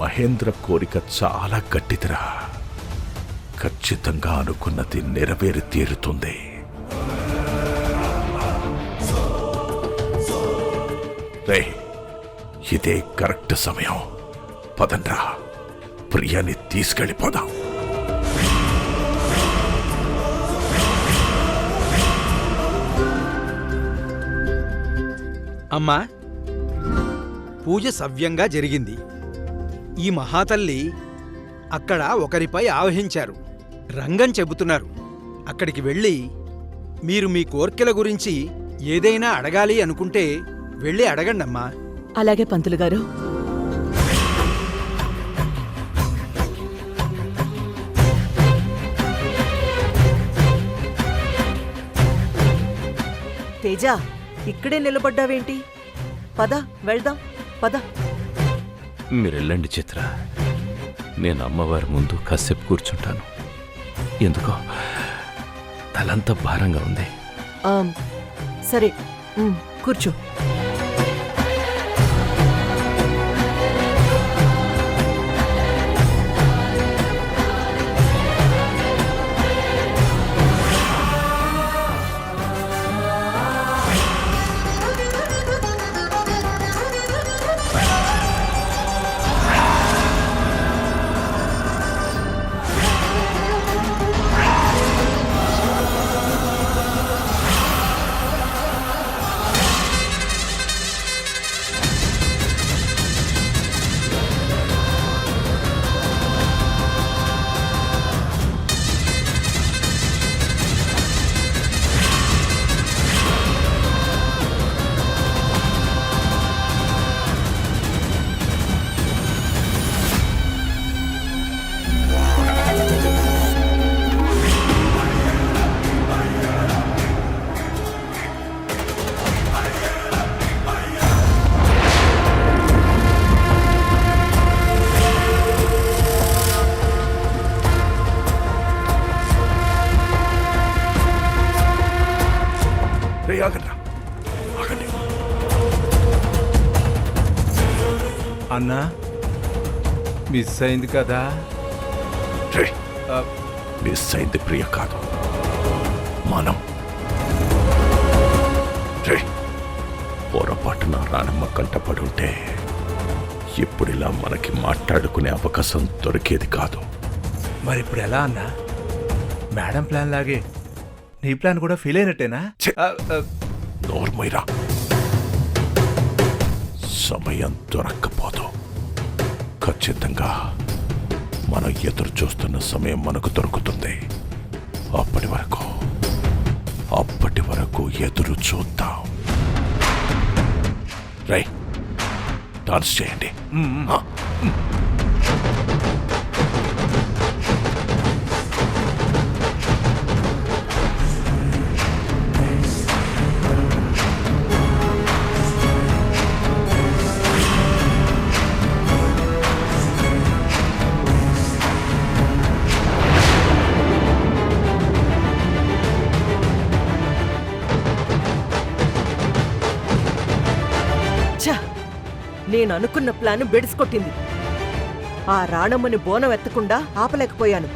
మహేంద్ర కోరిక చాలా గట్టిదిరా. ఖచ్చితంగా అనుకున్నది నెరవేరి తీరుతుంది. రే, ఇదే కరెక్ట్ సమయం. పదండ్రా, ప్రియాని తీసుకెళ్ళిపోదాం. అమ్మా, పూజ సవ్యంగా జరిగింది. ఈ మహాతల్లి అక్కడ ఒకరిపై ఆవహించారు. రంగం చెబుతున్నారు. అక్కడికి వెళ్ళి మీరు మీ కోర్కెల గురించి ఏదైనా అడగాలి అనుకుంటే వెళ్ళి అడగండమ్మా. అలాగే పంతులు గారు. తేజ, ఇక్కడే నిలబడ్డావేంటి? పద వెళ్దాం, పద. మీరెళ్ళండి చిత్ర, నేను అమ్మవారి ముందు కాసేపు కూర్చుంటాను. ఎందుకో తలంతా భారంగా ఉంది. సరే, కూర్చో. అన్నా, మిస్ అయింది కదా? మిస్ అయింది ప్రియ కాదు, మనం. పొరపాటున రానమ్మ కంటపడుంటే ఇప్పుడిలా మనకి మాట్లాడుకునే అవకాశం దొరికేది కాదు. మరి ఇప్పుడు ఎలా అన్నా? మేడం ప్లాన్ లాగే నీ ప్లాన్ కూడా ఫెయిల్ అయినట్టేనా? నోర్మైరా, సమయం దొరక్కపోదు. ఖచ్చితంగా మనం ఎదురు చూస్తున్న సమయం మనకు దొరుకుతుంది. అప్పటి వరకు ఎదురు చూద్దాం. రై, డాన్స్ చేయండి. నేను అనుకున్న ప్లాన్ బెడిసికొట్టింది. ఆ రాణమ్మని బోనం ఎత్తకుండా ఆపలేకపోయాను.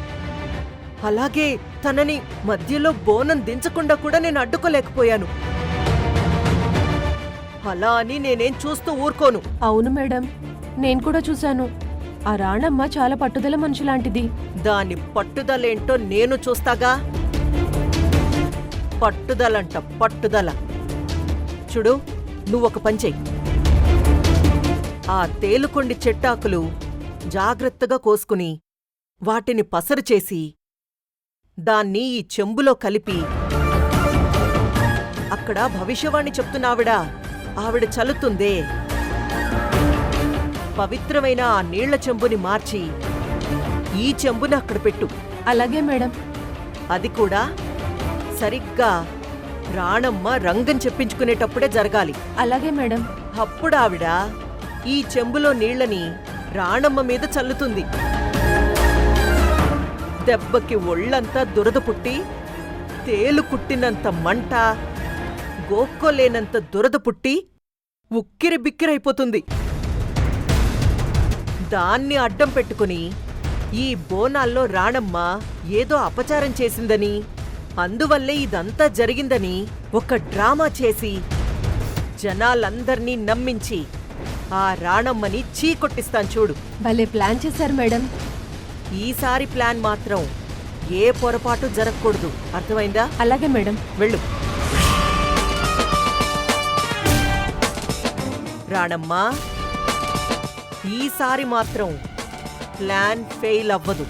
అలాగే తనని మధ్యలో బోనం దించకుండా కూడా నేను అడ్డుకోలేకపోయాను. అలా అని నేనేం చూస్తూ ఊరుకోను. అవును మేడం, నేను కూడా చూశాను. ఆ రాణమ్మ చాలా పట్టుదల మనిషిలాంటిది. దాని పట్టుదలేంటో నేను చూస్తాగా. పట్టుదలంట, పట్టుదల. చూడు, నువ్వొక పని చెయ్యి. ఆ తేలుకొండి చెట్టాకులు జాగ్రత్తగా కోసుకుని వాటిని పసరు చేసి దాన్ని ఈ చెంబులో కలిపి, అక్కడ భవిష్యవాణి చెప్తున్నావిడా, ఆవిడ చల్లుతుందే, పవిత్రమైన ఆ నీళ్ల చెంబుని మార్చి ఈ చెంబుని అక్కడ పెట్టు. అలాగే మేడం. అది కూడా సరిగ్గా రాణమ్మ రంగం చెప్పించుకునేటప్పుడే జరగాలి. అలాగే మేడం. అప్పుడు ఆవిడ ఈ చెంబులో నీళ్లని రాణమ్మ మీద చల్లుతుంది. దెబ్బకి ఒళ్లంతా దురద పుట్టి, తేలు కుట్టినంత మంట, గోక్కోలేనంత దురద పుట్టి ఉక్కిరి బిక్కిరైపోతుంది. దాన్ని అడ్డం పెట్టుకుని ఈ బోనాల్లో రాణమ్మ ఏదో అపచారం చేసిందని, అందువల్లే ఇదంతా జరిగిందని ఒక డ్రామా చేసి జనాలందర్నీ నమ్మించి ఆ రాణమ్మని చీకొట్టిస్తాను చూడు. భలే ప్లాన్ చేశారు మేడం. ఈసారి ప్లాన్ మాత్రం ఏ పొరపాటు జరగకూడదు, అర్థమైందా? అలాగే మేడం. వెళ్ళు. రాణమ్మా, ఈసారి మాత్రం ప్లాన్ ఫెయిల్ అవ్వదు.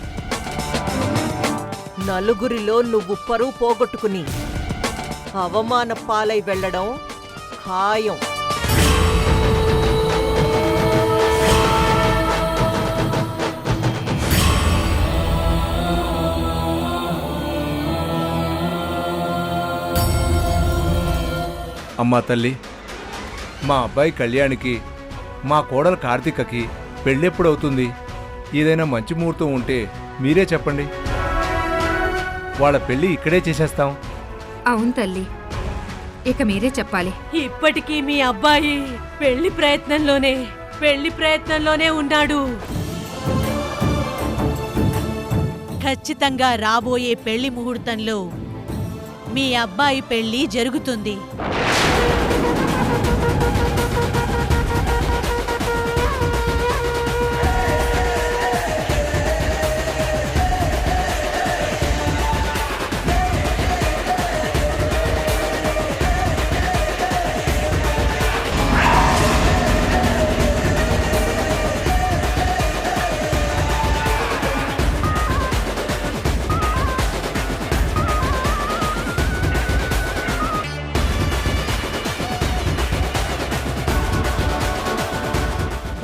నలుగురిలో నువ్వు పరువు పోగొట్టుకుని అవమాన పాలై వెళ్ళడం ఖాయం. అమ్మా తల్లి, మా అబ్బాయి కళ్యాణ్కి మా కోడలు కార్తీకకి పెళ్ళెప్పుడవుతుంది? ఏదైనా మంచి ముహూర్తం ఉంటే మీరే చెప్పండి. వాళ్ళ పెళ్ళి ఇక్కడే చేసేస్తాం. అవును తల్లి, ఇక మీరే చెప్పాలి. ఇప్పటికీ మీ అబ్బాయి పెళ్లి ప్రయత్నంలోనే ఉన్నాడు. ఖచ్చితంగా రాబోయే పెళ్లి ముహూర్తంలో మీ అబ్బాయి పెళ్లి జరుగుతుంది.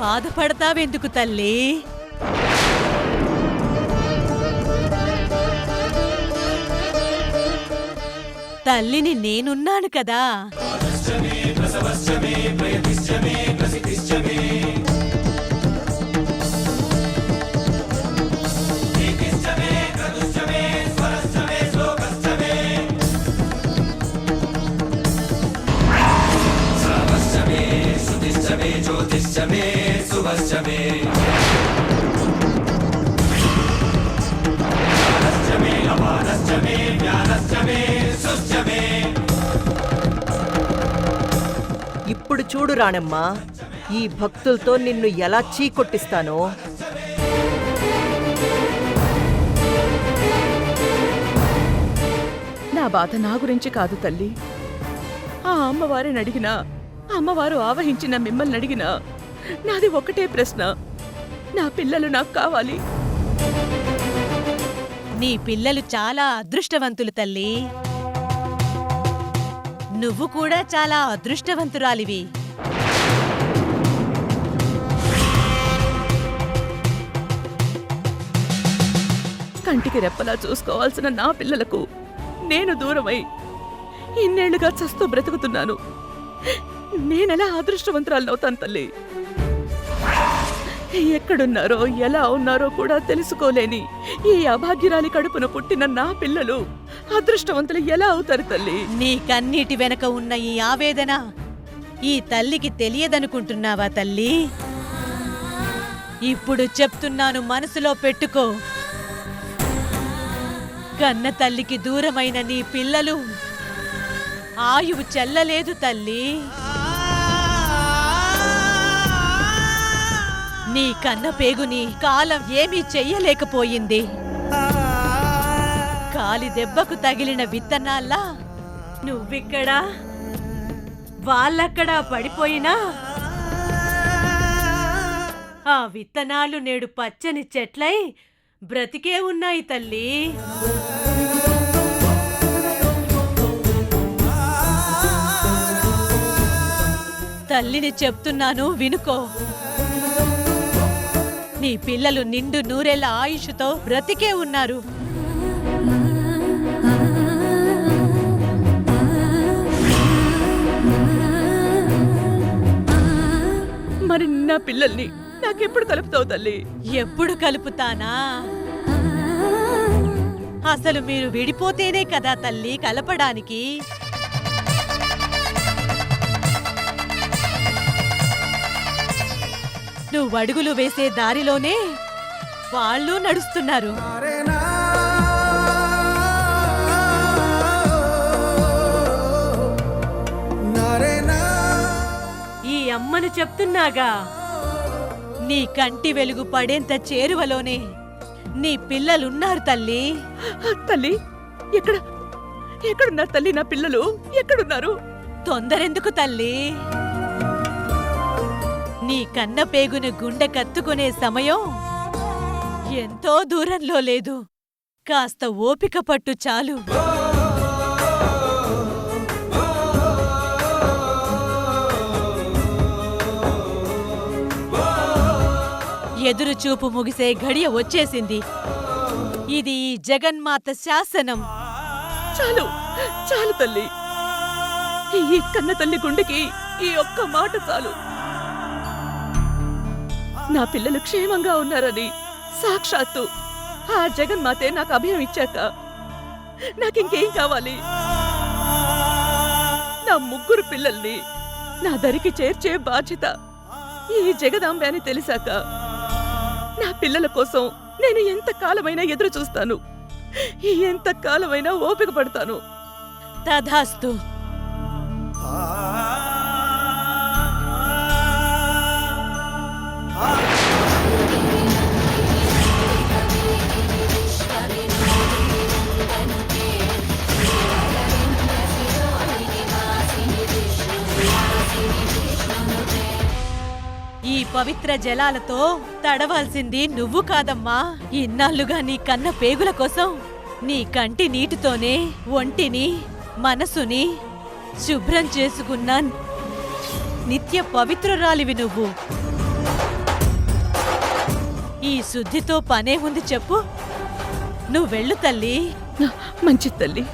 బాధపడతావెందుకు తల్లి? తల్లిని నేనున్నాను కదా. ఇప్పుడు చూడు రాణమ్మా, ఈ భక్తులతో నిన్ను ఎలా చీకొట్టిస్తానో. నా బాధ నా గురించి కాదు తల్లి. ఆ అమ్మవారిని అడిగినా, అమ్మవారు ఆవహించిన మిమ్మల్ని అడిగినా నాది ఒకటే ప్రశ్న: నా పిల్లలు నాకు కావాలి. నీ పిల్లలు చాలా అదృష్టవంతులు తల్లి. నువ్వు కూడా చాలా అదృష్టవంతురాలివి. కంటికి రెప్పలా చూసుకోవాల్సిన నా పిల్లలకు నేను దూరమై ఇన్నేళ్లుగా చస్తూ బ్రతుకుతున్నాను. నేనెలా అదృష్టవంతురాలనవుతాను తల్లి? ఎక్కడున్నారో ఎలా ఉన్నారో కూడా తెలుసుకోలేని ఈ అభాగ్యురాలి కడుపున పుట్టిన నా పిల్లలు అదృష్టవంతులు ఎలా అవుతారు తల్లి? నీ కన్నీటి వెనక ఉన్న ఈ ఆవేదన ఈ తల్లికి తెలియదనుకుంటున్నావా తల్లి? ఇప్పుడు చెప్తున్నాను, మనసులో పెట్టుకో. కన్న తల్లికి దూరమైన నీ పిల్లలు ఆయువు చెల్లలేదు తల్లి. నీ కన్న పేగుని కాలం ఏమీ చెయ్యలేకపోయింది. కాలి దెబ్బకు తగిలిన విత్తనాల్లా నువ్విక్కడా వాళ్ళక్కడా పడిపోయినా ఆ విత్తనాలు నేడు పచ్చని చెట్లై బ్రతికే ఉన్నాయి తల్లి. తల్లిని చెప్తున్నాను, వినుకో. నీ పిల్లలు నిండు నూరేళ్ల ఆయుష్తో బ్రతికే ఉన్నారు. మరి నా పిల్లల్ని నాకెప్పుడు కలుపుతావు తల్లి? ఎప్పుడు కలుపుతానా? అసలు మీరు విడిపోతేనే కదా తల్లి కలపడానికి. నువ్వు అడుగులు వేసే దారిలోనే వాళ్ళు నడుస్తున్నారు. ఈ అమ్మను చెప్తున్నాగా, నీ కంటి వెలుగు పడేంత చేరువలోనే నీ పిల్లలున్నారు తల్లి. తల్లి ఎక్కడున్నారు తల్లి? నా పిల్లలు ఎక్కడున్నారు? తొందరెందుకు తల్లి? నీ కన్న పేగును గుండె కత్తుకునే సమయం ఎంతో దూరంలో లేదు. కాస్త ఓపిక పట్టు చాలు. ఎదురుచూపు ముగిసే ఘడియ వచ్చేసింది. ఇది ఈ జగన్మాత శాసనం. చాలు చాలు తల్లి. ఈ కన్న తల్లి గుండెకి ఈ ఒక్క మాట చాలు. నా పిల్లలు క్షేమంగా ఉన్నారని సాక్షాత్తు ఆ జగన్మాతే నాకు అభయం ఇచ్చాక నాకింకేం కావాలి? నా ముగ్గురు పిల్లల్ని నా దరికి చేర్చే బాధ్యత ఈ జగదాంబే అని తెలిసాక నా పిల్లల కోసం నేను ఎంత కాలమైనా ఎదురు చూస్తాను, ఎంత కాలమైనా ఓపిక పడతాను. తథాస్తు. ఈ పవిత్ర జలాలతో తడవాల్సింది నువ్వు కాదమ్మా. ఇన్నాళ్లుగా నీ కన్న పేగుల కోసం నీ కంటి నీటితోనే ఒంటిని మనసుని శుభ్రం చేసుకున్న నిత్య పవిత్రురాలివి నువ్వు. ఈ శుద్ధితో పనే ఉంది చెప్పు. నువ్వెళ్ళు తల్లి. మంచి తల్లి.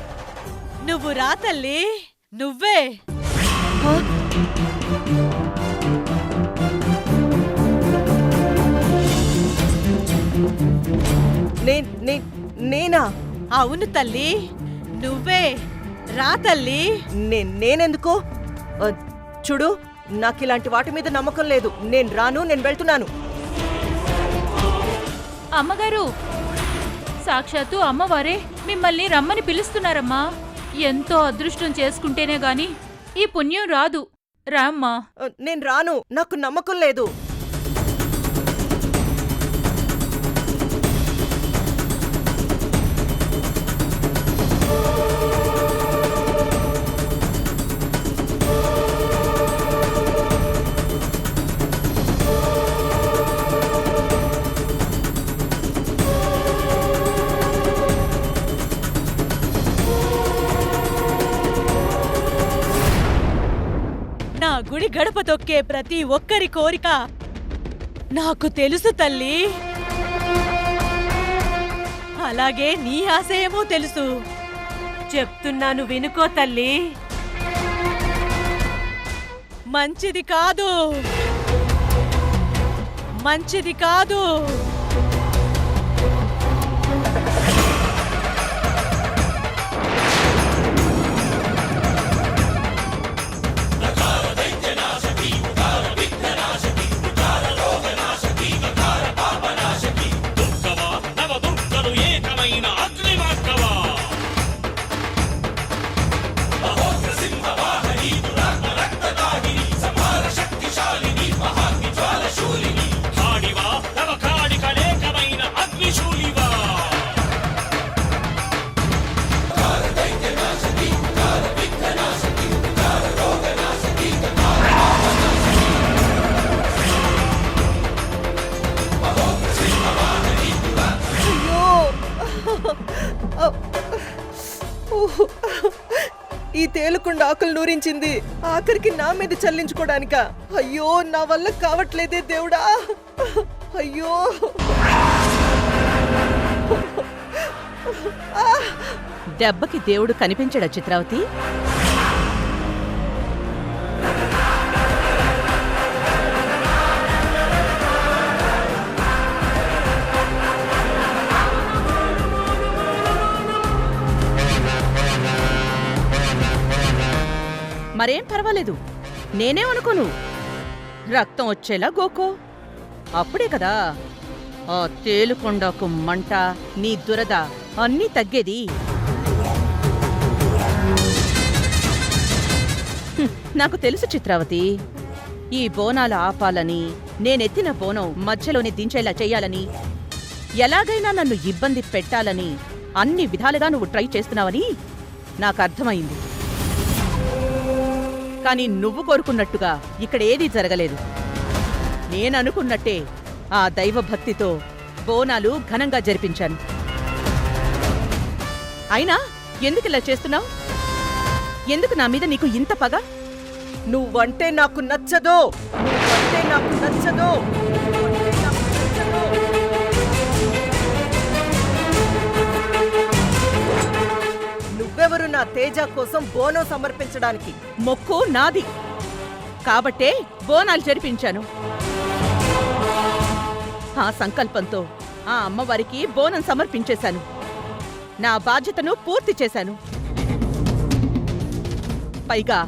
నువ్వు రా తల్లి, నువ్వే. నేనా? అవును తల్లి, నువ్వే. రా తల్లి. నేనెందుకు? చూడు, నాకిలాంటి వాటి మీద నమ్మకం లేదు. నేను రాను, నేను వెళ్తున్నాను. అమ్మగారు, సాక్షాత్తు అమ్మవారే మిమ్మల్ని రమ్మని పిలుస్తున్నారమ్మా. ఎంతో అదృష్టం చేసుకుంటేనే గాని ఈ పుణ్యం రాదు. రామ్మా. నేను రాను, నాకు నమ్మకం లేదు. నా గుడి గడప తొక్కే ప్రతి ఒక్కరి కోరిక నాకు తెలుసు తల్లి. అలాగే నీ ఆశయమూ తెలుసు. చెప్తున్నాను వినుకో తల్లి. మంచిది కాదు, మంచిది కాదు. ఈ తేలుకుండా ఆకులు నూరించింది ఆఖరికి నా మీద చల్లించుకోడానిక. అయ్యో, నా వల్ల కావట్లేదే దేవుడా. అయ్యో, దెబ్బకి దేవుడు కనిపించడా చిత్రావతి? మరేం పర్వాలేదు, నేనేమనుకోను. రక్తం వచ్చేలా గోకో, అప్పుడే కదా ఆ తేలుకొండకు మంట, నీ దురద అన్నీ తగ్గేది. నాకు తెలుసు చిత్రావతి, ఈ బోనాలు ఆపాలని, నేనెత్తిన బోనం మధ్యలోనే దించేలా చెయ్యాలని, ఎలాగైనా నన్ను ఇబ్బంది పెట్టాలని అన్ని విధాలుగా నువ్వు ట్రై చేస్తున్నావని నాకు అర్థమైంది. కానీ నువ్వు కోరుకున్నట్టుగా ఇక్కడేదీ జరగలేదు. నేననుకున్నట్టే ఆ దైవభక్తితో బోనాలు ఘనంగా జరిపించాను. అయినా ఎందుకిలా చేస్తున్నావు? ఎందుకు నా మీద నీకు ఇంత పగ? నువ్వంటే నాకు నచ్చదు. నువ్వంటే నాకు నచ్చదు. నువ్వంటే నాకు నచ్చదు. నువ్వెవరు నా తేజ కోసం బోనం సమర్పించడానికి? మొక్కు నాది కాబట్టే బోనాలు జరిపించాను. ఆ సంకల్పంతో ఆ అమ్మవారికి బోనం సమర్పించేశాను. నా బాధ్యతను పూర్తి చేశాను. పైగా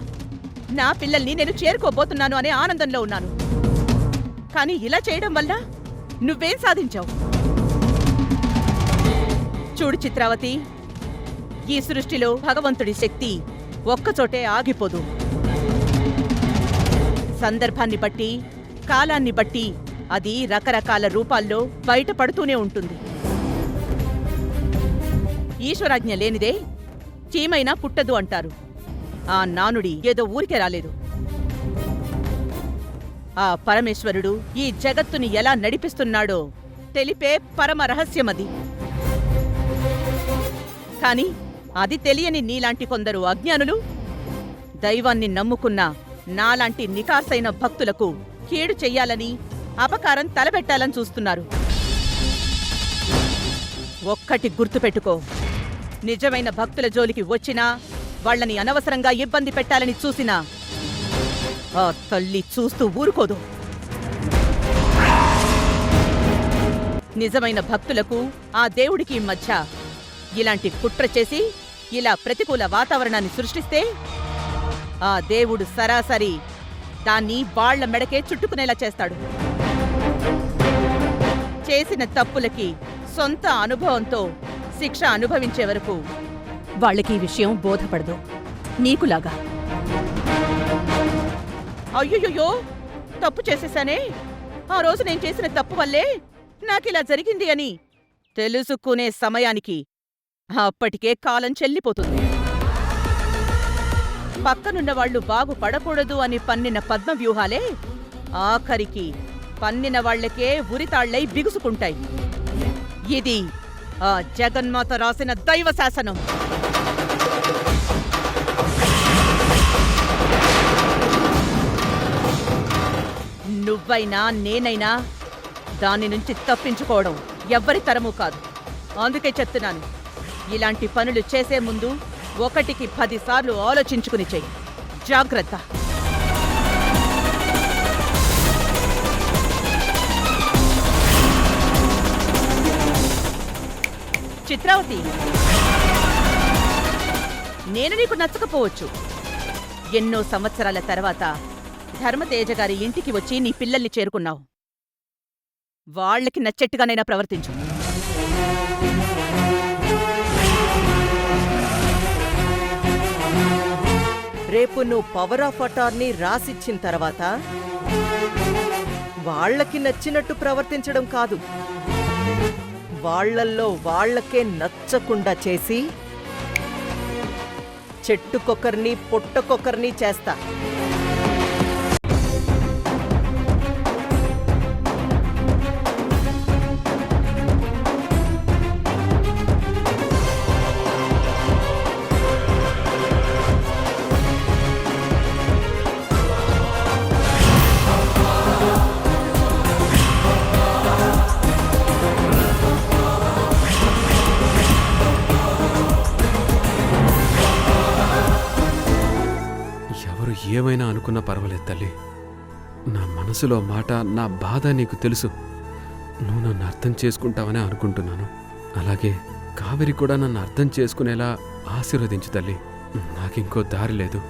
నా పిల్లల్ని నేను చేరుకోబోతున్నాను అనే ఆనందంలో ఉన్నాను. కానీ ఇలా చేయడం వల్ల నువ్వేం సాధించావు? చూడు చిత్రావతి, ఈ సృష్టిలో భగవంతుడి శక్తి ఒక్కచోటే ఆగిపోదు. సందర్భాన్ని బట్టి, కాలాన్ని బట్టి అది రకరకాల రూపాల్లో బయటపడుతూనే ఉంటుంది. ఈశ్వరాజ్ఞ లేనిదే చీమైనా పుట్టదు అంటారు. ఆ నానుడి ఏదో ఊరికే రాలేదు. ఆ పరమేశ్వరుడు ఈ జగత్తుని ఎలా నడిపిస్తున్నాడో తెలిపే పరమ రహస్యమది. కాని అది తెలియని నీలాంటి కొందరు అజ్ఞానులు దైవాన్ని నమ్ముకున్న నాలాంటి నికార్సైన భక్తులకు కీడు చెయ్యాలని, అపకారం తలబెట్టాలని చూస్తున్నారు. ఒక్కటి గుర్తుపెట్టుకో, నిజమైన భక్తుల జోలికి వచ్చినా, వాళ్ళని అనవసరంగా ఇబ్బంది పెట్టాలని చూసినా ఆ తల్లి చూస్తూ ఊరుకోదు. నిజమైన భక్తులకు ఆ దేవుడికి మధ్య ఇలాంటి కుట్ర చేసి ఇలా ప్రతికూల వాతావరణాన్ని సృష్టిస్తే ఆ దేవుడు సరాసరి దాన్ని వాళ్ల మెడకే చుట్టుకునేలా చేస్తాడు. చేసిన తప్పులకి సొంత అనుభవంతో శిక్ష అనుభవించే వరకు వాళ్ళకి ఈ విషయం బోధపడదు. నీకులాగా. అయ్యయ్యో, తప్పు చేసేశానే, ఆ రోజు నేను చేసిన తప్పు వల్లే నాకిలా జరిగింది అని తెలుసుకునే సమయానికి అప్పటికే కాలం చెల్లిపోతుంది. పక్కనున్న వాళ్లు బాగుపడకూడదు అని పన్నిన పద్మవ్యూహాలే ఆఖరికి పన్నిన వాళ్లకే ఉరితాళ్లై బిగుసుకుంటాయి. ఇది ఆ జగన్మాత రాసిన దైవ శాసనం. నువ్వైనా నేనైనా దాని నుంచి తప్పించుకోవడం ఎవ్వరి తరమూ కాదు. అందుకే చెప్తున్నాను, ఇలాంటి పనులు చేసే ముందు 1కి 10 సార్లు ఆలోచించుకుని చెయ్యి. జాగ్రత్త. చిత్రావతి, నేను నీకు నచ్చకపోవచ్చు. ఎన్నో సంవత్సరాల తర్వాత ధర్మతేజ గారి ఇంటికి వచ్చి నీ పిల్లల్ని చేరుకున్నావు. వాళ్ళకి నచ్చెట్టుగానైనా ప్రవర్తించు. రేపు నువ్వు పవర్ ఆఫ్ అటార్నీ రాసిచ్చిన తర్వాత వాళ్ళకి నచ్చినట్టు ప్రవర్తించడం కాదు, వాళ్లల్లో వాళ్లకే నచ్చకుండా చేసి చెట్టుకొకర్ని పుట్టకొకర్ని చేస్తా. ఏమైనా అనుకున్నా పర్వాలేదు తల్లి. నా మనసులో మాట, నా బాధ నీకు తెలుసు. నువ్వు నన్ను అర్థం చేసుకుంటావని అనుకుంటున్నాను. అలాగే కావేరి కూడా నన్ను అర్థం చేసుకునేలా ఆశీర్వదించు తల్లి. నాకింకో దారి లేదు.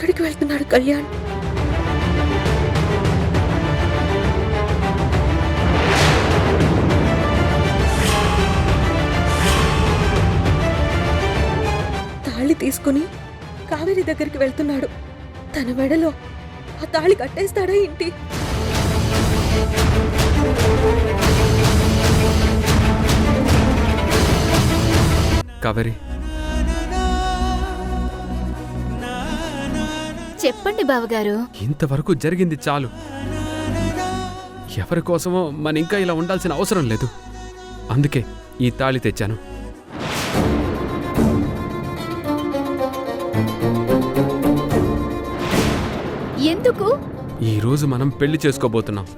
ఎక్కడికి వెళ్తున్నాడు కళ్యాణ్? తాళి తీసుకుని కావేరి దగ్గరికి వెళ్తున్నాడు. తన మెడలో ఆ తాళి కట్టేస్తాడా ఏంటి? కావేరి, చెప్పండి బావగారు. ఇంతవరకు జరిగింది చాలు. ఎవరి కోసమో మన ఇంకా ఇలా ఉండాల్సిన అవసరం లేదు. అందుకే ఈ తాళి తెచ్చాను. ఎందుకు? ఈ రోజు మనం పెళ్లి చేసుకోబోతున్నాం.